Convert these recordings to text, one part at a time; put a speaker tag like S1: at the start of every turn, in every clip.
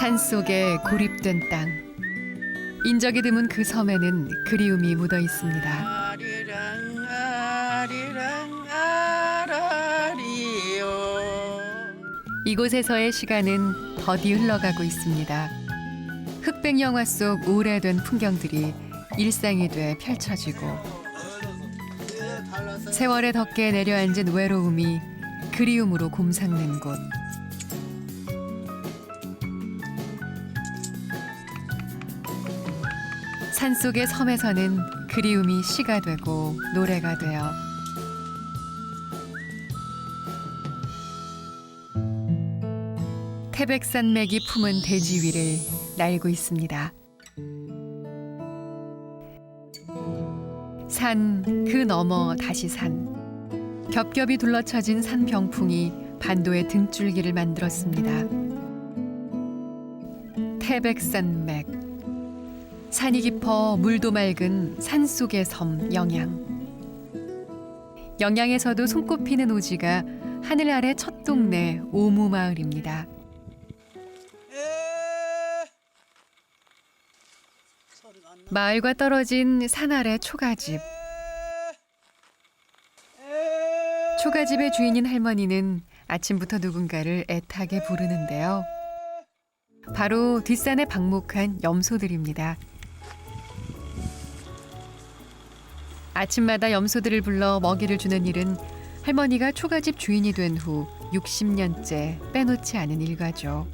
S1: 산속에 고립된 땅. 인적이 드문 그 섬에는 그리움이 묻어 있습니다.
S2: 아리랑 아리랑 아라리요.
S1: 이곳에서의 시간은 더디 흘러가고 있습니다. 흑백 영화 속 오래된 풍경들이 일상이 돼 펼쳐지고 세월의 덮개에 내려앉은 외로움이 그리움으로 곰삭는 곳. 산속의 섬에서는 그리움이 시가 되고 노래가 되어 태백산맥이 품은 대지 위를 날고 있습니다. 산 그 너머 다시 산. 겹겹이 둘러쳐진 산 병풍이 반도의 등줄기를 만들었습니다. 태백산맥. 산이 깊어 물도 맑은 산속의 섬 영양. 영양에서도 손꼽히는 오지가 하늘 아래 첫 동네 오무마을입니다. 마을과 떨어진 산 아래 초가집. 초가집의 주인인 할머니는 아침부터 누군가를 애타게 부르는데요. 바로 뒷산에 방목한 염소들입니다. 아침마다 염소들을 불러 먹이를 주는 일은 할머니가 초가집 주인이 된 후 60년째 빼놓지 않은 일과죠.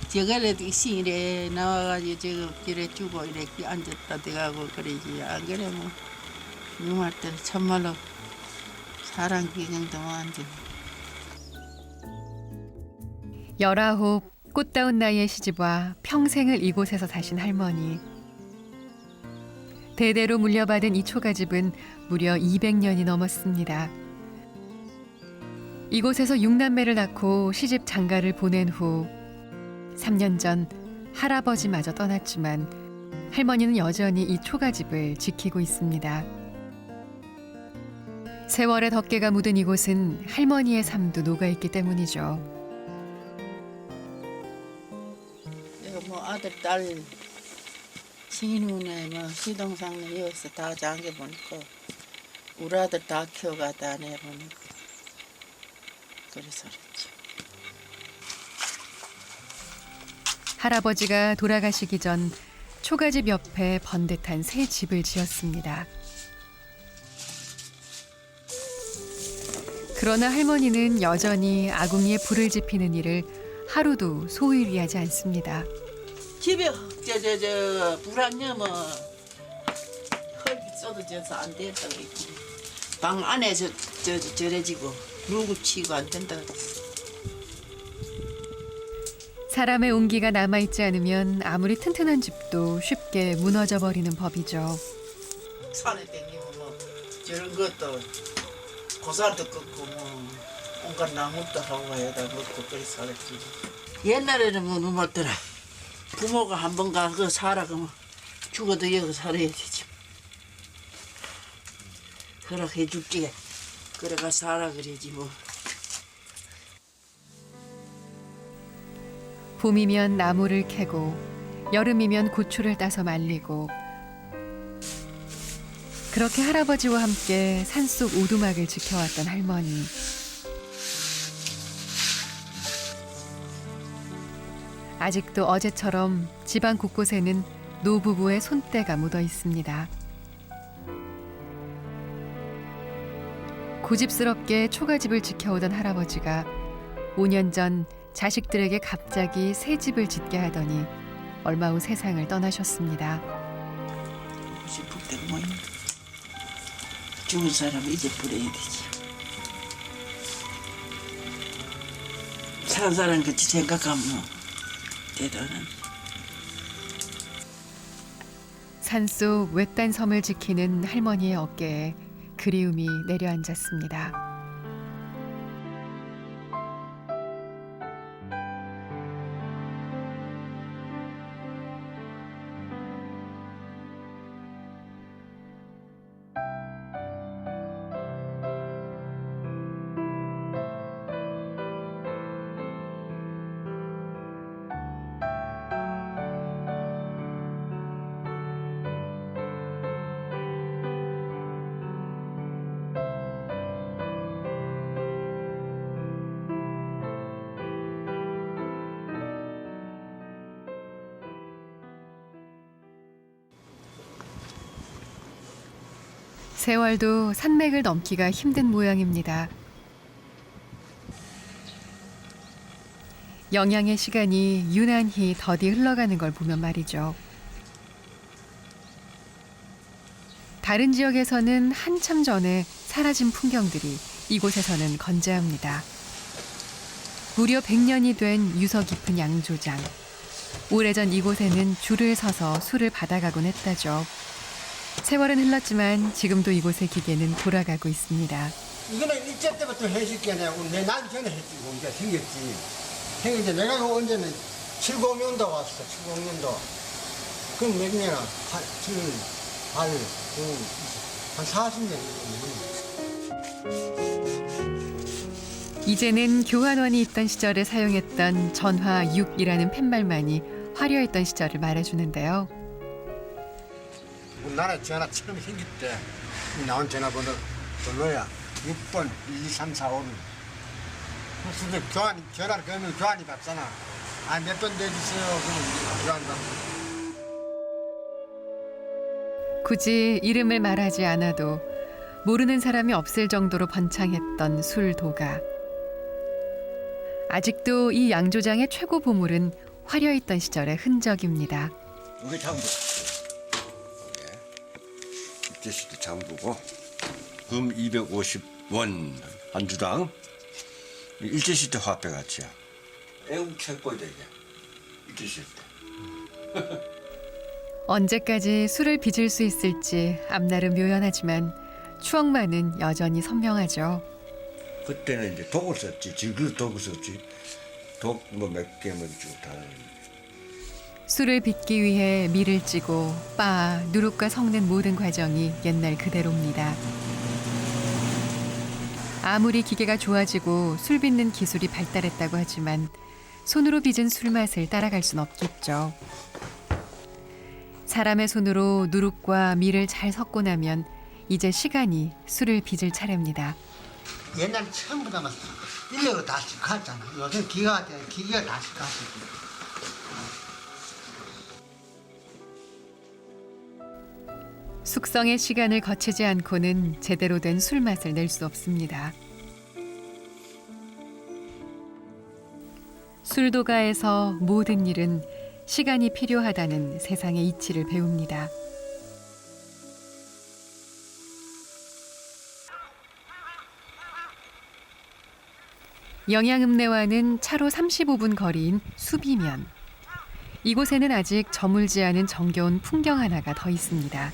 S2: 저거라도 이래 나와가지고 저거 이래 주고 이래 앉았다 대가고 그러지. 안 그러면 이말 때는 참말로 사람 기경도 완전.
S1: 19 꽃다운 나이의 시집와 평생을 이곳에서 사신 할머니. 대대로 물려받은 이 초가집은 무려 200년이 넘었습니다. 이곳에서 6남매를 낳고 시집 장가를 보낸 후 3년 전 할아버지마저 떠났지만 할머니는 여전히 이 초가집을 지키고 있습니다. 세월의 덮개가 묻은 이곳은 할머니의 삶도 녹아있기 때문이죠.
S2: 뭐 아들 딸 신우네 뭐 시동상네 여기서 다 장게 보니까 우리 아들 다 키워가다 내 보니까 그래서 그렇지.
S1: 할아버지가 돌아가시기 전 초가집 옆에 번듯한 새 집을 지었습니다. 그러나 할머니는 여전히 아궁이에 불을 지피는 일을 하루도 소홀히 하지 않습니다.
S2: 집에 불안 여면 헐 쏟아져서 안 된다 그랬지. 방 안에서 저래지고 누구 치고 안 된다.
S1: 사람의 온기가 남아있지 않으면 아무리 튼튼한 집도 쉽게 무너져 버리는 법이죠.
S2: 산에 다니면 뭐 저런 것도 고사도 꺾고 뭐 온갖 나무도 하고 해다 먹고 그래 살았지. 옛날에는 뭐 누말더라 부모가 한 번 가서 살아 그러면 죽어도 여기 살아야 되지. 허락해 줄게. 그래가 살아 그러지 뭐.
S1: 봄이면 나무를 캐고 여름이면 고추를 따서 말리고 그렇게 할아버지와 함께 산속 오두막을 지켜왔던 할머니. 아직도 어제처럼 집안 곳곳에는 노부부의 손때가 묻어 있습니다. 고집스럽게 초가집을 지켜오던 할아버지가 5년 전 자식들에게 갑자기 새 집을 짓게 하더니 얼마 후 세상을 떠나셨습니다.
S2: 싶을 때가 뭐 있나. 죽은 사람은 이제 버려야 되지. 산 사람 같이 생각하면 대단한.
S1: 산속 외딴 섬을 지키는 할머니의 어깨에 그리움이 내려앉았습니다. 세월도 산맥을 넘기가 힘든 모양입니다. 영양의 시간이 유난히 더디 흘러가는 걸 보면 말이죠. 다른 지역에서는 한참 전에 사라진 풍경들이 이곳에서는 건재합니다. 무려 100년이 된 유서 깊은 양조장. 오래전 이곳에는 줄을 서서 술을 받아가곤 했다죠. 세월은 흘렀지만 지금도 이곳의 기계는 돌아가고 있습니다.
S3: 이거는 일제 때부터 해줄게 내고 내 나기 전에 했지 이제 생겼지. 생겼지. 내가 그 언제는 70년도 왔어. 70년도. 그럼 몇 년? 7, 8, 9, 한 40년.
S1: 이제는 교환원이 있던 시절에 사용했던 전화 6이라는 팻말만이 화려했던 시절을 말해주는데요.
S3: 우리나라 전화 처음 생길 때 나온 전화번호야 6번 1, 2, 3, 4, 5는 그래서 전화를 걸면 교환이 받잖아. 아, 몇 번 내주세요. 그러면 교환 받고.
S1: 굳이 이름을 말하지 않아도 모르는 사람이 없을 정도로 번창했던 술도가. 아직도 이 양조장의 최고 보물은 화려했던 시절의 흔적입니다.
S3: 이게 장부. 이때시도 장부고 금 250원 한 주당. 일제시대 화폐 가치야. 애국 책보이다 이게. 일제시대.
S1: 언제까지 술을 빚을 수 있을지 앞날은 묘연하지만 추억만은 여전히 선명하죠.
S3: 그때는 이제 독을 썼지. 지금 독을 썼지. 독 뭐 몇 개만 쭉 다.
S1: 술을 빚기 위해 밀을 찌고 빻아 누룩과 섞는 모든 과정이 옛날 그대로입니다. 아무리 기계가 좋아지고 술 빚는 기술이 발달했다고 하지만 손으로 빚은 술 맛을 따라갈 순 없겠죠. 사람의 손으로 누룩과 밀을 잘 섞고 나면 이제 시간이 술을 빚을 차례입니다.
S3: 옛날 전부 다 인력으로 다 시켰잖아. 요새 기계가 다 시켰어.
S1: 숙성의 시간을 거치지 않고는 제대로 된 술 맛을 낼 수 없습니다. 술도가에서 모든 일은 시간이 필요하다는 세상의 이치를 배웁니다. 영양읍내와는 차로 35분 거리인 수비면. 이곳에는 아직 저물지 않은 정겨운 풍경 하나가 더 있습니다.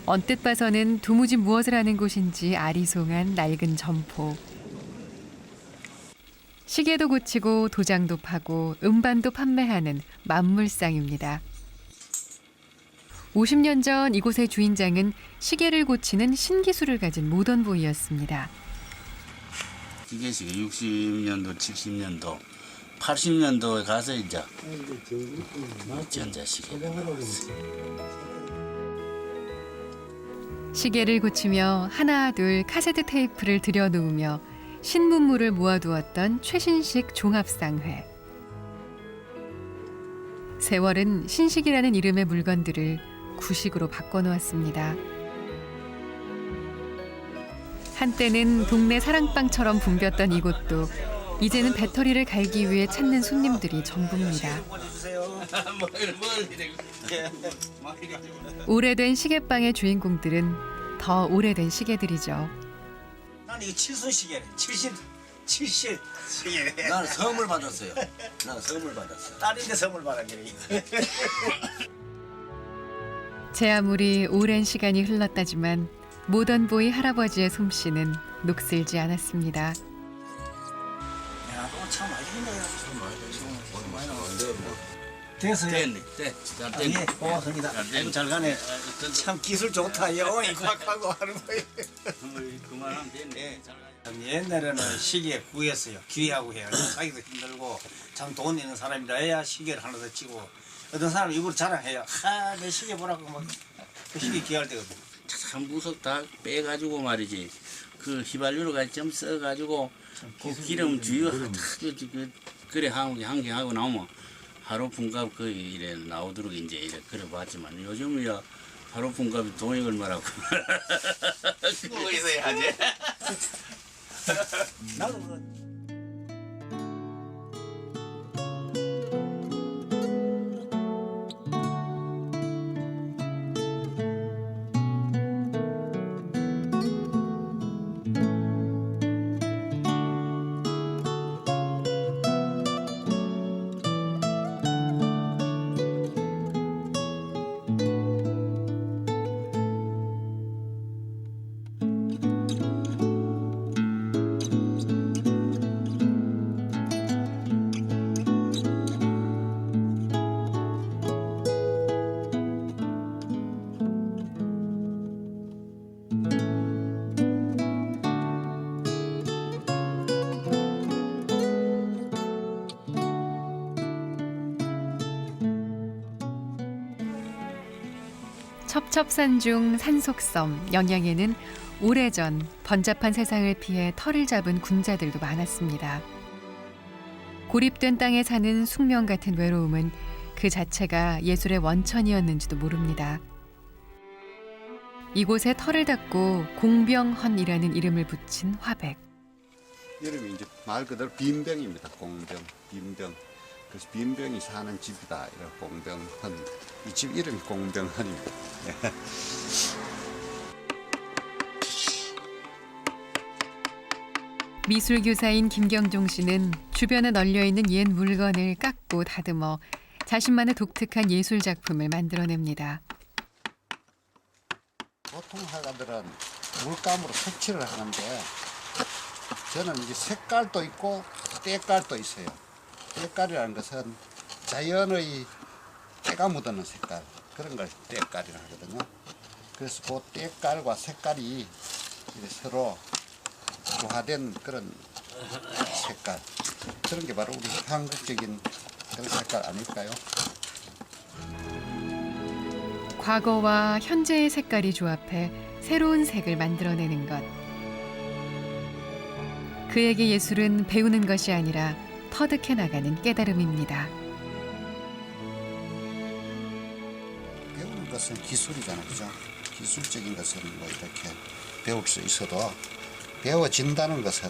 S1: 언뜻 봐서는 도무지 무엇을 하는 곳인지 아리송한 낡은 점포. 시계도 고치고 도장도 파고 음반도 판매하는 만물상입니다. 50년 전 이곳의 주인장은 시계를 고치는 신기술을 가진 모던보이였습니다.
S4: 기계식이 60년도, 70년도, 80년도에 가서 이제 전자시계가 나왔어요.
S1: 시계를 고치며 하나 둘 카세트 테이프를 들여놓으며 신문물을 모아두었던 최신식 종합상회. 세월은 신식이라는 이름의 물건들을 구식으로 바꿔놓았습니다. 한때는 동네 사랑방처럼 붐볐던 이곳도 이제는 배터리를 갈기 위해 찾는 손님들이 전부입니다. 오래된 시계방의 주인공들은 더 오래된 시계들이죠.
S5: 나는 이거 7순시계네. 70 시계네.
S4: 나는 선물 받았어요. 딸인데 선물 받았길래.
S1: 제 아무리 오랜 시간이 흘렀다지만 모던보이 할아버지의 솜씨는 녹슬지 않았습니다.
S5: 야, 너참 많이 된다. 됐어요.
S4: 됐네. 됐. 잘
S5: 예,
S4: 됐네.
S5: 고맙습니다.
S4: 잘 됐네.
S5: 아이고 잘 가네. 참 기술 좋다. 영원히 과학하고 하는 거예요.
S4: 그만하면 됐네.
S5: 예. 옛날에는 시계 구했어요. 귀하고 해요. 사기도 힘들고 참 돈 있는 사람이라 해야 시계를 하나 더 치고 어떤 사람은 입으로 자랑해요. 내 시계 보라고 막 그 시계 귀할 때거든.
S4: 참 무섭다. 빼가지고 말이지. 그 휘발유로 같이 좀 써가지고 그 기름 주위가 그래 한개하고 나오면 하루 품값 거의 이래 나오도록 이제 이래 그래 봤지만 요즘이야 하루 품값이 돈이 얼마라고. 그거 있어야지.
S5: 나도 그
S1: 첩첩산중 산속섬 영양에는 오래전 번잡한 세상을 피해 터를 잡은 군자들도 많았습니다. 고립된 땅에 사는 숙명 같은 외로움은 그 자체가 예술의 원천이었는지도 모릅니다. 이곳에 터를 닫고 공병헌이라는 이름을 붙인 화백.
S6: 이름이 이제 말 그대로 빈병입니다. 공병, 빈병. 그래서 빈병이 사는 집이다. 이런 공병헌. 이 집 이름이 공병헌입니다.
S1: 미술교사인 김경종 씨는 주변에 널려있는 옛 물건을 깎고 다듬어 자신만의 독특한 예술 작품을 만들어냅니다.
S6: 보통 화가들은 물감으로 색칠을 하는데 저는 이제 색깔도 있고 때깔도 있어요. 때깔이라는 것은 자연의 때가 묻어있는 색깔, 그런 걸 때깔이라 하거든요. 그래서 그 때깔과 색깔이 이제 서로 조화된 그런 색깔, 그런 게 바로 우리 한국적인 그런 색깔 아닐까요?
S1: 과거와 현재의 색깔이 조합해 새로운 색을 만들어내는 것. 그에게 예술은 배우는 것이 아니라 터득해 나가는 깨달음입니다.
S6: 배우는 것은 기술이잖아요, 그죠? 기술적인 것은 뭐 이렇게 배울 수 있어도 배워진다는 것은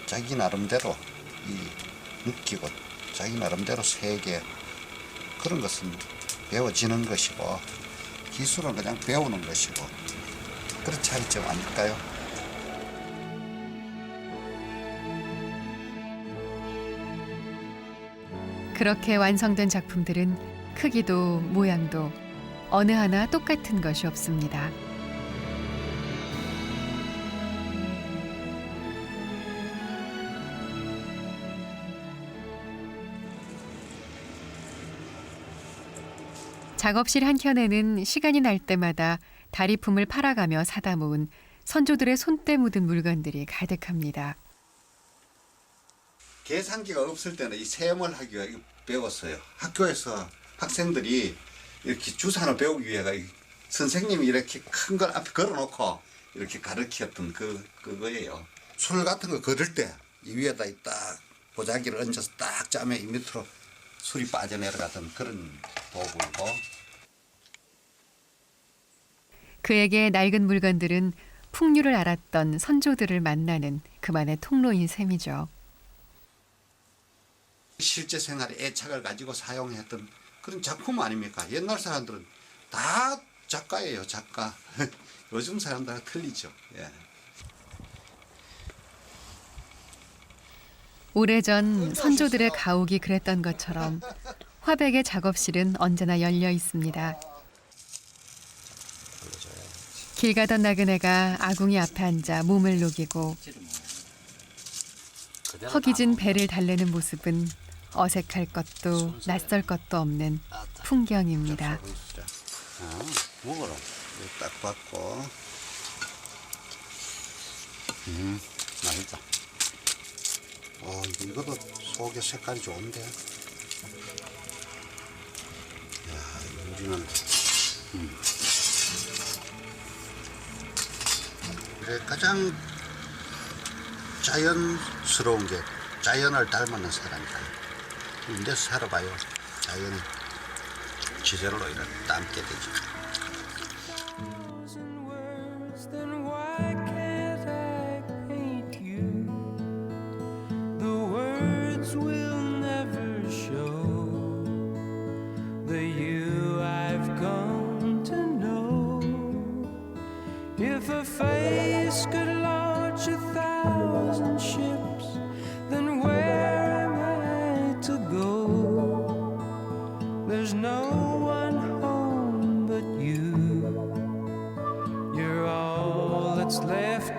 S6: 자기 나름대로 느끼고 자기 나름대로 세계 그런 것은 배워지는 것이고 기술은 그냥 배우는 것이고 그런 차이점 아닐까요?
S1: 그렇게 완성된 작품들은 크기도 모양도 어느 하나 똑같은 것이 없습니다. 작업실 한켠에는 시간이 날 때마다 다리품을 팔아가며 사다 모은 선조들의 손때 묻은 물건들이 가득합니다.
S6: 계산기가 없을 때는 이 셈을 하기가 배웠어요. 학교에서 학생들이 이렇게 주산을 배우기 위해서 선생님이 이렇게 큰 걸 앞에 걸어놓고 이렇게 가르쳤던 그거예요. 술 같은 거 거들 때 이 위에다 딱 보자기를 얹어서 딱 짜면 이 밑으로 술이 빠져내려가던 그런 도구이고.
S1: 그에게 낡은 물건들은 풍류를 알았던 선조들을 만나는 그만의 통로인 셈이죠.
S6: 실제 생활에 애착을 가지고 사용했던 그런 작품 아닙니까? 옛날 사람들은 다 작가예요, 작가. 요즘 사람들하고 틀리죠. 예.
S1: 오래전 선조들의 가옥이 그랬던 것처럼 화백의 작업실은 언제나 열려 있습니다. 길 가던 나그네가 아궁이 앞에 앉아 몸을 녹이고 허기진 배를 달래는 모습은 어색할 것도 낯설 것도 없는 풍경입니다.
S6: 먹어라. 딱 받고.
S4: 맛있다.
S6: 이것도 속에 색깔이 좋은데. 야, 우리는 그래, 가장 자연스러운 게 자연을 닮는 사람이다. 이데 살아봐요. 자연 지절로 이렇게 닮게 되지.
S7: Then why can't I paint you? The words will never show the you I've come to know. If a face could launch 1,000 ships, then where am I to go? There's no one home but you. You're all that's left